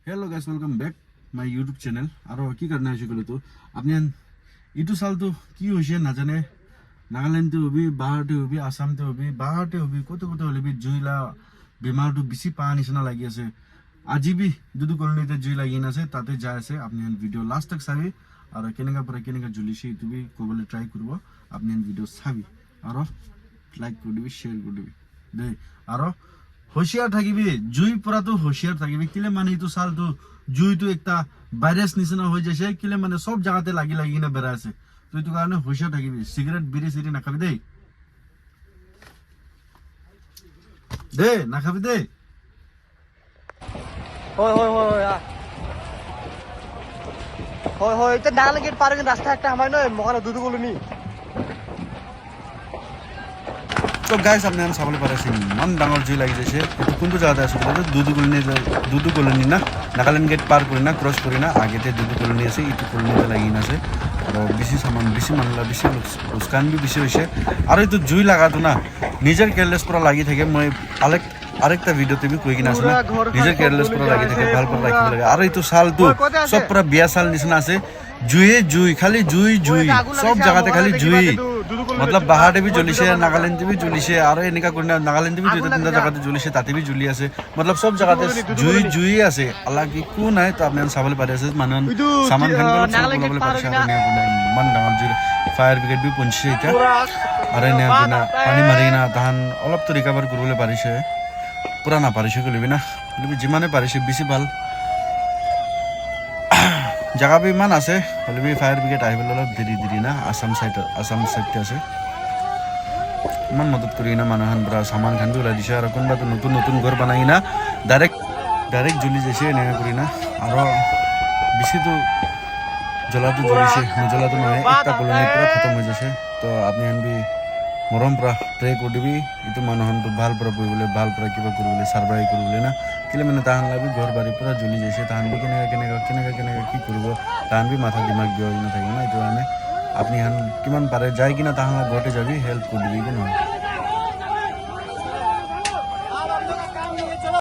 Hello guys, welcome back my YouTube channel. और কি करना है কলে তো আপনি ইটু সাল তো কি হইছে না জানে, নাগাল্যান্ডতে হবি, বাহারতে হবি, আসামতে হবি, বাহারতে হবি, কত কত হলিবি জুইলা বেমারটো বেশি পা নিচিনা লাগি আছে। আজি বি দুদু কলনিতে জুই লাগি আছে, তাতে যাই আছে। আপনি ভিডিও লাস্ট তক চাবি আর কেনেকা পরে কেনেকা জ্বলিছে ইটু বি কবলে ট্রাই করব। আপনি ভিডিও চাবি আর লাইক করে দিবি, শেয়ার করে দিবি দে। আর হুঁশিয়ার থাকিবি, জুই পরাতো হুঁশিয়ার থাকিবি। কিলে মানে ইটো সালটো জুইটো একটা ভাইরাস নিচিনা হয়ে যাইছে, কিলে মানে সব জায়গাতে লাগি লাগি কিনে বেড়া আছে। তো এইটো কাৰণে হুঁশিয়ার থাকিবি। সিগারেট বিড়ি সিড়ি নাখাবি দেই, দে নাখাবি দে। হয় হয় হয় হয় হয় হয় এটা নাগালে গেট পার রাস্তা একটা আমার নয় মহানা দুধ কলোনি। তো গাইস আপনি চাবলৈ পাৰিছে ইমান ডাঙৰ জুই লাগি যাইছে। এইটো কোনটো জায়গাতে আছে বলে দুদু কলোনি না, নাগালেণ্ড গেট পার করি না, ক্রস করি না, আগেতে দুদু কলোনি আছে, ইটো কলোনিতে লাগি আছে। আৰু বেছি সামান বেছি মানুহ বেছি উস্কান বি বেছি হৈছে। আৰু এইটো জুই লাগাটো না নিজৰ কেয়াৰলেস পৰা লাগি থাকে। মই আৰেকটা ভিডিওতে বি কৈ কিনে আছে না, নিজৰ কেয়াৰলেস পৰা লাগি থাকে, ভাল পৰা ৰাখিব লাগে। আৰু এইটো চালটো সব পুরা বিয়া চাল নিচিনা আছে। জুয়ে জুই, খালি জুই জুই, সব জায়গাতে খালি জুই। मतलब बाहर भी জ্বলিছে, নাগালেণ্ডে भी জ্বলিছে, আৰু এনেকা কৰি নাগালেণ্ডে भी দুটা তিনটা জায়গাতে জ্বলিছে, তাতে भी জ্বলি আছে। मतलब সব জায়গাতে জুই জুই আছে। আলাকি কো নাই। তো আপুনি চাবলৈ পাৰি আছে মানুহ সামান খান বনাবলৈ পাৰিছে। ইমান ডাঙৰ জুই, ফায়াৰ ব্ৰিগেড भी পঞ্চিছে এতিয়া। আৰু এনে পানী মাৰি কিনা তাহান অলপতো ৰিকভাৰ কৰিবলৈ পাৰিছে, পুৰা নাপাৰিছে কলিবি না। কলিবি যিমানে পাৰিছে বেছি ভাল। জায়গা বি ইমান আছে, হলে বি ফায়াৰ ব্ৰিগেড আহিবলৈ অলপ দেৰি না। আসাম সাইডতে আছে। ইমান মদত কৰি কিনা মানুহখান পুৰা সামান খান ওলাই দিছে। আৰু কোনোবাটো নতুন নতুন ঘৰ বনাই কিনা ডাইৰেক্ট জ্বলি যাইছে এনেকা কৰি না। আৰু বেছিতো জ্বলাটো জ্বলিছে, নজ্বলাটো নহয়, একটা কলনি পুৰা খতম হৈ যাইছে। তো আপনি বি মৰম পৰা প্ৰে কৰি দিবি এইটো মানুহখানটো ভাল পৰা পঢ়িবলৈ, ভাল পৰা কিবা কৰিবলৈ, সাৰ্ভাইভ কৰিবলৈ না। কেলে মানে তাহান লাগি ঘৰ বাৰী পুৰা জ্বলি যাইছে। তাহান বি কেনেকা কি কৰিব, তাহান বি মাথা দিমাগ দিয়া নাথাকিব না। এইটো কাৰণে আপনি কিমান পাৰে যাই কিনা তাহান ঘৰতে যাবি, হেল্প কৰি দিবি নহয়।